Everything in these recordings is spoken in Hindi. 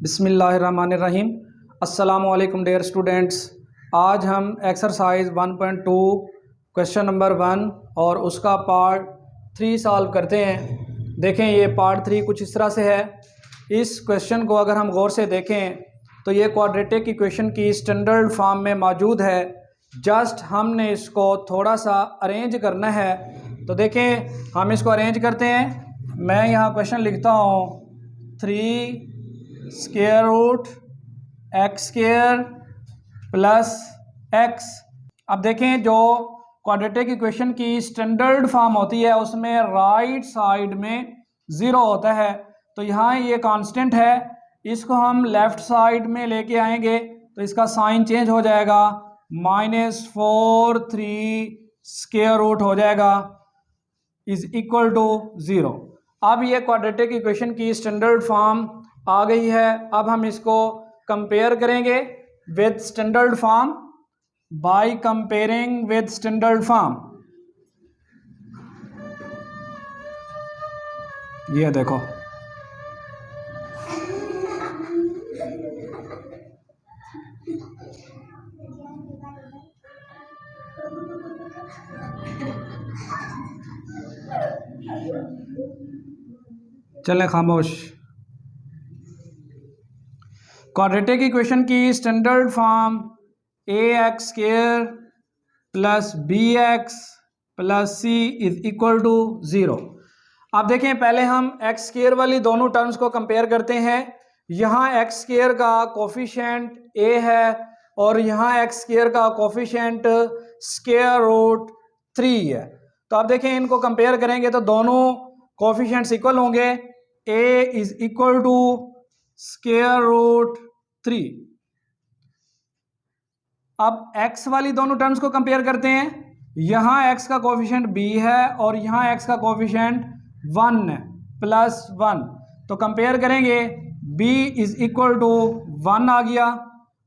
बिस्मिल्लाहिर्रहमानिर्रहीम। अस्सलामुअलैकुम डियर स्टूडेंट्स। आज हम एक्सरसाइज 1.2 क्वेश्चन नंबर 1 और उसका पार्ट 3 सॉल्व करते हैं। देखें, ये पार्ट 3 कुछ इस तरह से है। इस क्वेश्चन को अगर हम गौर से देखें तो ये क्वाड्रेटिक इक्वेशन की स्टैंडर्ड फॉर्म में मौजूद है। जस्ट हमने इसको थोड़ा सा अरेंज करना है। तो देखें, हम इसको अरेंज करते हैं। मैं यहाँ क्वेश्चन लिखता हूँ 3 square root x square plus x. अब देखें, जो क्वाड्रेटिक इक्वेशन की स्टैंडर्ड फॉर्म होती है उसमें राइट साइड में 0 होता है। तो यहाँ ये कांस्टेंट है, इसको हम लेफ्ट साइड में लेके आएंगे तो इसका साइन चेंज हो जाएगा, -4 3 स्क्वायर रूट हो जाएगा इज इक्वल टू 0। अब ये क्वाड्रेटिक इक्वेशन की स्टैंडर्ड फॉर्म आ गई है। अब हम इसको कंपेयर करेंगे with standard form by comparing with standard form. ये देखो, चलें खामोश। क्वाड्रेटिक इक्वेशन की standard form ax square plus bx plus c is equal to 0। अब देखें, पहले हम एक्स स्क्वायर वाली दोनों टर्म्स को कंपेयर करते हैं। यहाँ एक्स स्क्वायर का कोफिशिएंट a है और यहाँ एक्स स्क्वायर का कोफिशिएंट स्क्वायर रूट 3 है। तो अब देखें, इनको कंपेयर करेंगे तो दोनों कोफिशिएंट्स इक्वल होंगे। a is equal to square root 3। अब x वाली दोनों टर्म्स को कंपेयर करते हैं। यहाँ x का कोफिशिएंट b है और यहाँ x का कोफिशिएंट 1 है, +1। तो कंपेयर करेंगे, b इज इक्वल टू 1 आ गया।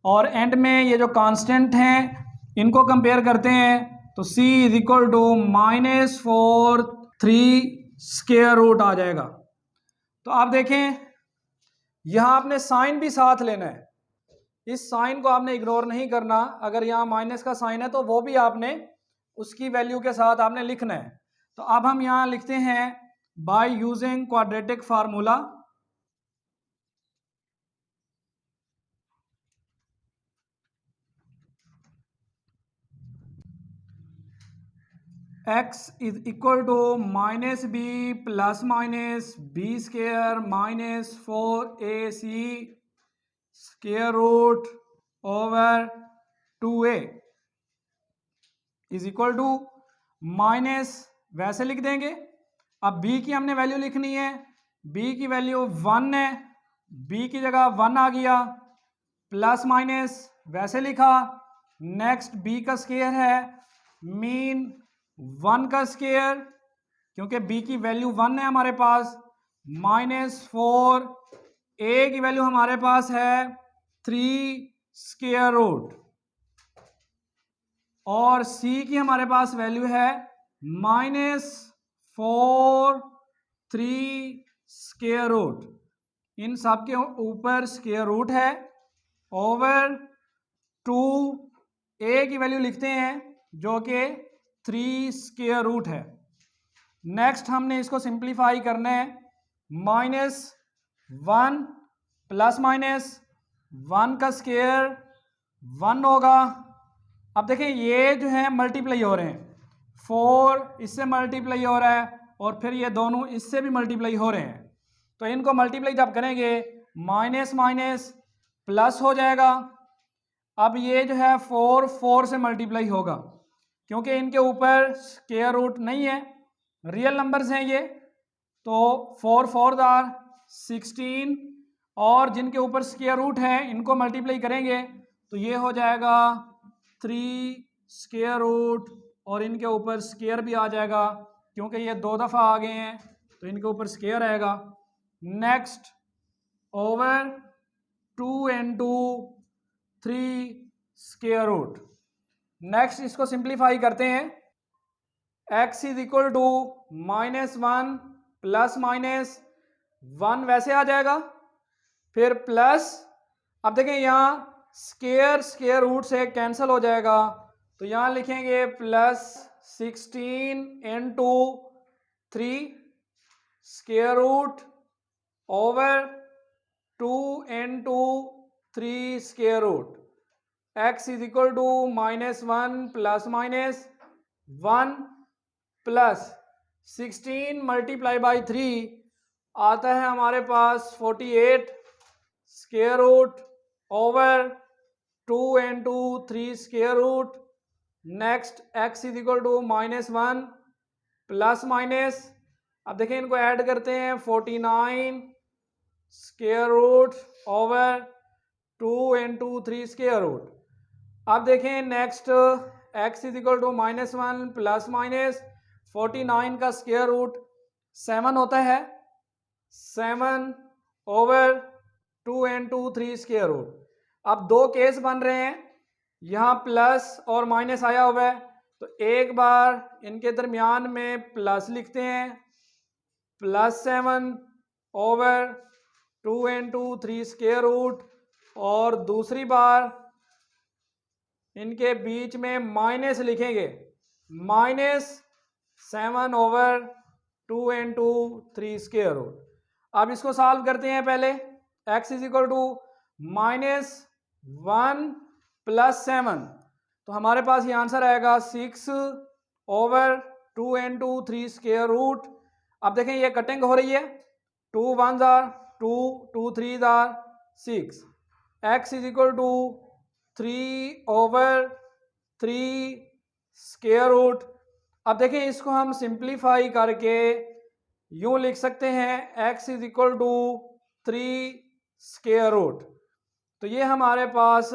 और एंड में ये जो कांस्टेंट हैं इनको कंपेयर करते हैं तो c is equal to -4 3 square root आ जाएगा। तो आप देखें, यहाँ आपने साइन भी साथ लेना है। इस साइन को आपने इग्नोर नहीं करना। अगर यहाँ माइनस का साइन है तो वो भी आपने उसकी वैल्यू के साथ आपने लिखना है। तो अब हम यहाँ लिखते हैं by using quadratic formula. x is equal to -b plus minus b square -4ac square root over 2a is equal to minus, वैसे लिख देंगे। अब b की हमने वैल्यू लिखनी है। b की वैल्यू 1 है, b की जगह 1 आ गया, प्लस माइनस वैसे लिखा। नेक्स्ट b का स्क्वायर है, मीन 1 का स्क्वायर, क्योंकि b की वैल्यू 1 है हमारे पास, -4, a की वैल्यू हमारे पास है 3 स्क्वायर रूट और c की हमारे पास वैल्यू है -4 3 स्क्वायर रूट। इन सब के ऊपर स्क्वायर रूट है ओवर 2। a की वैल्यू लिखते हैं जो कि 3 स्क्वायर रूट है। नेक्स्ट हमने इसको सिंप्लीफाई करना है। -1 प्लस माइनस 1 का स्क्वायर 1 होगा। अब देखें, ये जो है मल्टीप्लाई हो रहे हैं, 4 इससे मल्टीप्लाई हो रहा है और फिर ये दोनों इससे भी मल्टीप्लाई हो रहे हैं। तो इनको मल्टीप्लाई जब करेंगे माइनस माइनस प्लस हो जाएगा। अब ये जो है 4 से मल्टीप्लाई होगा, क्योंकि इनके ऊपर स्क्वायर रूट नहीं है, रियल नंबर्स हैं ये। तो 4 4 आर 16 और जिनके ऊपर स्क्वायर रूट है इनको मल्टीप्लाई करेंगे तो ये हो जाएगा 3 स्क्वायर रूट और इनके ऊपर स्क्वायर भी आ जाएगा, क्योंकि ये 2 दफ़ा आ गए हैं तो इनके ऊपर स्क्वायर आएगा। Next over 2 into 3 square root. Next इसको सिंप्लीफाई करते हैं। x is equal to -1 plus minus 1 वैसे आ जाएगा, फिर प्लस, अब देखें यहाँ स्क्वायर रूट से कैंसिल हो जाएगा, तो यहाँ लिखेंगे plus 16 into 3 square root over 2 into 3 square root, x is equal to -1 plus minus 1 plus 16 multiply by 3 आता है हमारे पास 48 square root over 2 into 3 square root. Next x is equal to -1 plus minus, अब देखें इनको ऐड करते हैं, 49 square root over 2 into 3 square root. अब देखें next x is equal to -1 plus minus 49 का स्क्वायर रूट 7 होता है, 7 ओवर 2 इंटू 3 स्क्वायर रूट। अब दो केस बन रहे हैं, यहाँ प्लस और माइनस आया हुआ है, तो एक बार इनके दरमियान में प्लस लिखते हैं, plus 7 over 2 into 3 square root, और दूसरी बार इनके बीच में माइनस लिखेंगे, -7 ओवर 2 इंटू 3 स्क्वायर रूट। अब इसको सॉल्व करते हैं, पहले x is equal to -1 plus 7, तो हमारे पास ये आंसर आएगा 6 ओवर 2 इंटू 3 स्क्वायर रूट। अब देखें ये कटिंग हो रही है, 2 1 are 2, 2 3 are 6, x is equal to 3 over 3 square root. अब देखें इसको हम सिंप्लीफाई करके यूं लिख सकते हैं, x is equal to 3 square root. तो ये हमारे पास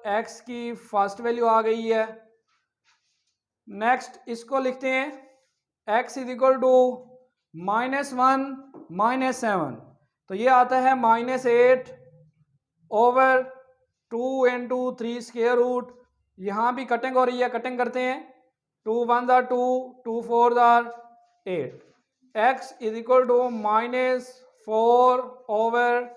x की फर्स्ट वैल्यू आ गई है। नेक्स्ट इसको लिखते हैं, x इज इक्वल टू -1 -7, तो ये आता है -8 ओवर 2 इंटू 3 स्क्वायर रूट। यहाँ भी कटिंग हो रही है, कटिंग करते हैं, 2 1 are 2, 2 4 are 8, x is equal to -4 over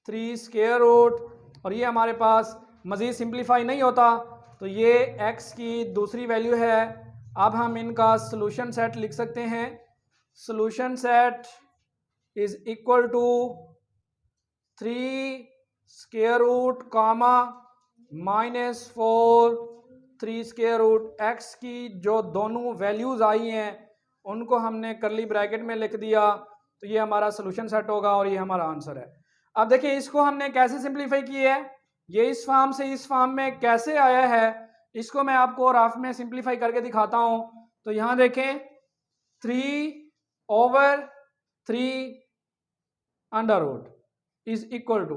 3 square root. और ये हमारे पास मज़ीद सिंप्लीफाई नहीं होता, तो ये x की दूसरी वैल्यू है। अब हम इनका सॉल्यूशन सेट लिख सकते हैं, solution set is equal to 3 square root comma -4 3 square root. x की जो दोनों वैल्यूज़ आई हैं उनको हमने करली ब्रैकेट में लिख दिया, तो ये हमारा सॉल्यूशन सेट होगा और ये हमारा आंसर है। अब देखिए इसको हमने कैसे सिंप्लीफाई किया है, ये इस फॉर्म से इस फॉर्म में कैसे आया है, इसको मैं आपको रफ में सिंप्लीफाई करके दिखाता हूँ। तो यहाँ देखें 3 over 3 under root is equal to,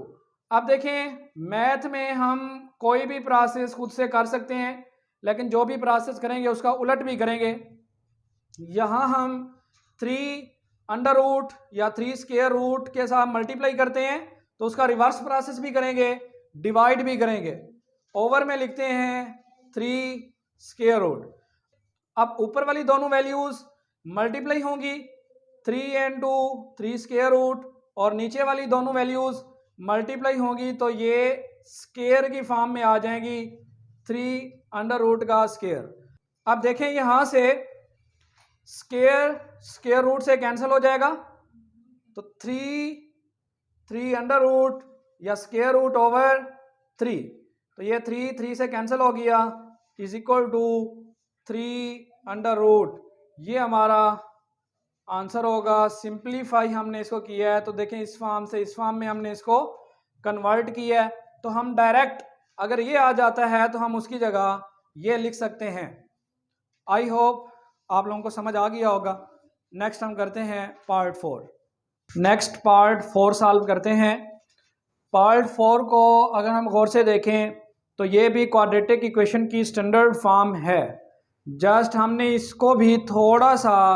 अब देखें मैथ में हम कोई भी प्रोसेस खुद से कर सकते हैं, लेकिन जो भी प्रोसेस करेंगे उसका उलट भी करेंगे। यहाँ हम 3 अंडर रूट या 3 स्क्वायर रूट के साथ मल्टीप्लाई करते हैं, तो उसका रिवर्स प्रोसेस भी करेंगे, डिवाइड भी करेंगे। ओवर में लिखते हैं 3 स्क्वायर रूट। अब ऊपर वाली दोनों वैल्यूज मल्टीप्लाई होंगी, 3 इंटू 3 स्क्वायर रूट, और नीचे वाली दोनों वैल्यूज मल्टीप्लाई होंगी, तो ये स्क्वायर की फॉर्म में आ जाएंगी, 3 अंडर रूट का स्क्वायर। अब देखें यहाँ से स्क्वायर रूट से कैंसिल हो जाएगा, तो 3 अंडर रूट या स्क्वायर रूट ओवर 3, तो ये 3 से कैंसिल हो गया, is equal to 3 under root. ये हमारा आंसर होगा। सिंप्लीफाई हमने इसको किया है, तो देखें इस फॉर्म से इस फॉर्म में हमने इसको कन्वर्ट किया है, तो हम डायरेक्ट अगर ये आ जाता है तो हम उसकी जगह ये लिख सकते हैं। आई होप आप लोगों को समझ आ गया होगा। नेक्स्ट हम करते हैं पार्ट 4। नेक्स्ट पार्ट 4 सॉल्व करते हैं। पार्ट 4 को अगर हम गौर से देखें तो ये भी क्वाड्रेटिक इक्वेशन की स्टैंडर्ड फॉर्म है, जस्ट हमने इसको भी थोड़ा सा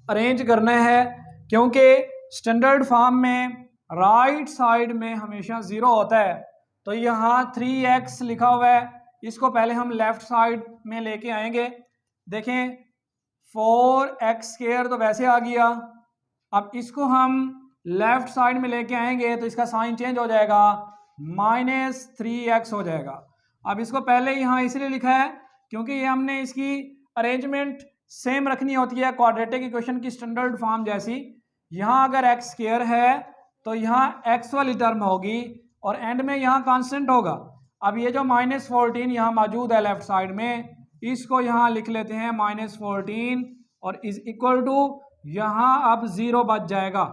अरेंज करना है, क्योंकि स्टैंडर्ड फॉर्म में राइट साइड में हमेशा 0 होता है। तो यहाँ 3x लिखा हुआ है, इसको पहले हम लेफ्ट साइड में लेके आएंगे। देखें 4x स्क्वायर तो वैसे आ गया, अब इसको हम लेफ्ट साइड में लेके आएंगे तो इसका साइन चेंज हो जाएगा, -3x हो जाएगा। अब इसको पहले यहाँ इसलिए लिखा है क्योंकि ये हमने इसकी अरेंजमेंट सेम रखनी होती है क्वाड्रेटिक इक्वेशन की स्टैंडर्ड फॉर्म जैसी। यहाँ अगर एक्स स्क्वायर है तो यहाँ एक्स वाली टर्म होगी और एंड में यहाँ कांस्टेंट होगा। अब ये जो -14 यहाँ मौजूद है लेफ्ट साइड में, इसको यहाँ लिख लेते हैं -14 और इज इक्वल टू यहाँ अब 0 बच जाएगा।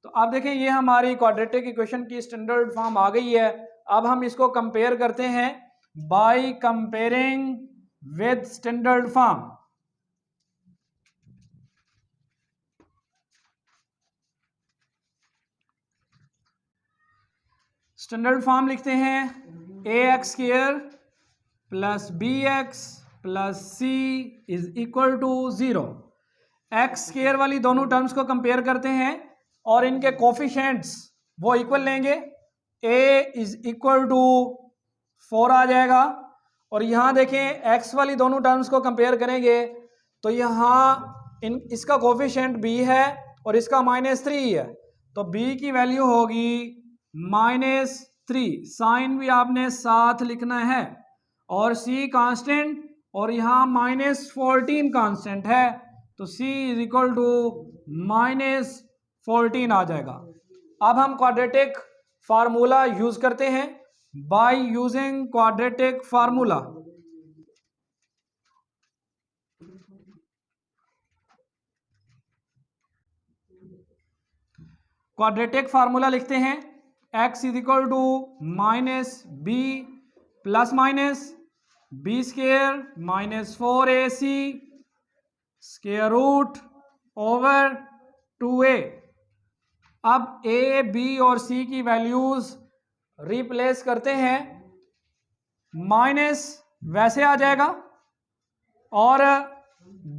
तो अब देखें ये हमारी क्वाड्रेटिक इक्वेशन की स्टैंडर्ड फॉर्म आ गई है। अब हम इसको कंपेयर करते हैं by comparing with standard form. Standard form लिखते हैं ax² + bx + c is equal to 0। x² वाली दोनों टर्म्स को कंपेयर करते हैं और इनके कोफिशिएंट्स वो इक्वल लेंगे। a इज इक्वल टू 4 आ जाएगा और यहाँ देखें x वाली दोनों टर्म्स को कंपेयर करेंगे तो यहाँ इसका कोफिशिएंट b है और इसका -3 है, तो b की वैल्यू होगी -3। साइन भी आपने साथ लिखना है और c कांस्टेंट और यहाँ -14 कांस्टेंट है, तो c इज इक्वल टू -14 आ जाएगा। अब हम क्वाड्रेटिक फार्मूला यूज करते हैं by using quadratic formula. Quadratic formula लिखते हैं x is equal to -b plus minus b² -4ac square root over 2a। अब a, b और c की वैल्यूज रिप्लेस करते हैं, माइनस वैसे आ जाएगा और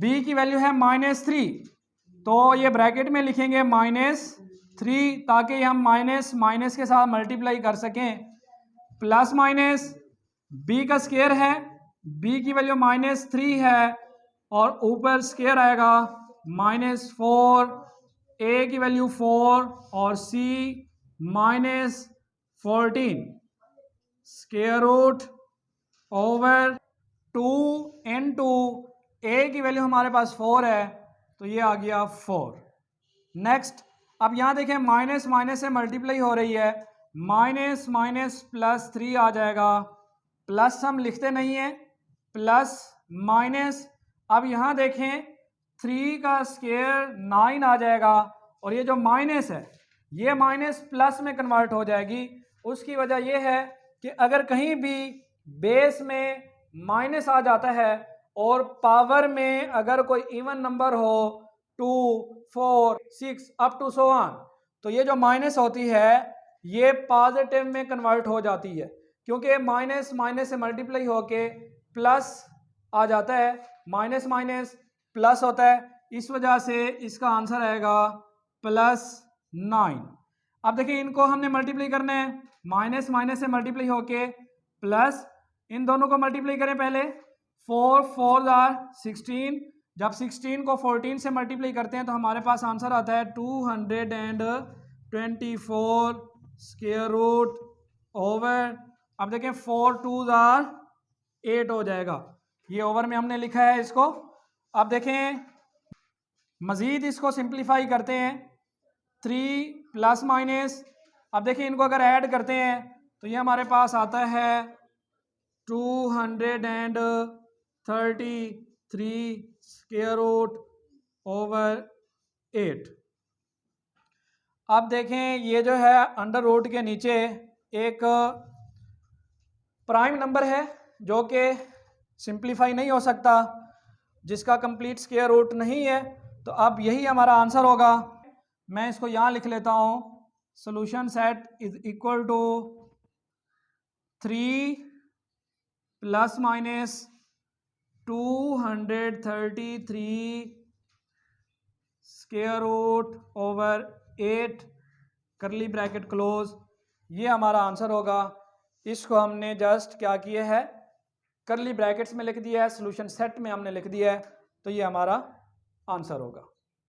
b की वैल्यू है -3, तो ये ब्रैकेट में लिखेंगे -3 ताकि हम माइनस माइनस के साथ मल्टीप्लाई कर सकें, प्लस माइनस b का स्क्वायर है, b की वैल्यू -3 है और ऊपर स्क्वायर आएगा -4, a की वैल्यू 4 और c -14 square root over 2 into a की वैल्यू हमारे पास 4 है तो ये आ गया 4। नेक्स्ट, अब यहाँ देखें माइनस माइनस से मल्टीप्लाई हो रही है, माइनस माइनस प्लस 3 आ जाएगा, प्लस हम लिखते नहीं हैं, प्लस माइनस। अब यहाँ देखें 3 का स्क्वायर 9 आ जाएगा और ये जो माइनस है ये माइनस प्लस में कन्वर्ट हो जाएगी। उसकी वजह यह है कि अगर कहीं भी बेस में माइनस आ जाता है और पावर में अगर कोई इवन नंबर हो 2, 4, 6 अप टू सो ऑन, तो ये जो माइनस होती है ये पॉजिटिव में कन्वर्ट हो जाती है, क्योंकि माइनस माइनस से मल्टीप्लाई होके प्लस आ जाता है, माइनस माइनस प्लस होता है, इस वजह से इसका आंसर आएगा +9। अब देखिए इनको हमने मल्टीप्लाई करना है, माइनस माइनस से मल्टीप्लाई होके प्लस, इन दोनों को मल्टीप्लाई करें पहले, 4 4 आर 16, जब 16 को 14 से मल्टीप्लाई करते हैं तो हमारे पास आंसर आता है 224 स्क्वायर रूट ओवर, अब देखें 4 2 आर 8 हो जाएगा, ये ओवर में हमने लिखा है इसको। अब देखें मज़ीद इसको सिंप्लीफाई करते हैं, 3 प्लस माइनस, अब देखिए इनको अगर ऐड करते हैं तो ये हमारे पास आता है 233 स्क्वायर रूट ओवर 8। अब देखें ये जो है अंडर रूट के नीचे एक प्राइम नंबर है जो कि सिंप्लीफाई नहीं हो सकता, जिसका कंप्लीट स्क्वायर रूट नहीं है, तो अब यही हमारा आंसर होगा। मैं इसको यहाँ लिख लेता हूँ, solution set is equal to 3 plus minus 233 square root over 8 curly bracket close, ये हमारा आंसर होगा। इसको हमने जस्ट क्या किया है, करली ब्रैकेट्स में लिख दिया है, सोल्यूशन सेट में हमने लिख दिया है, तो ये हमारा आंसर होगा।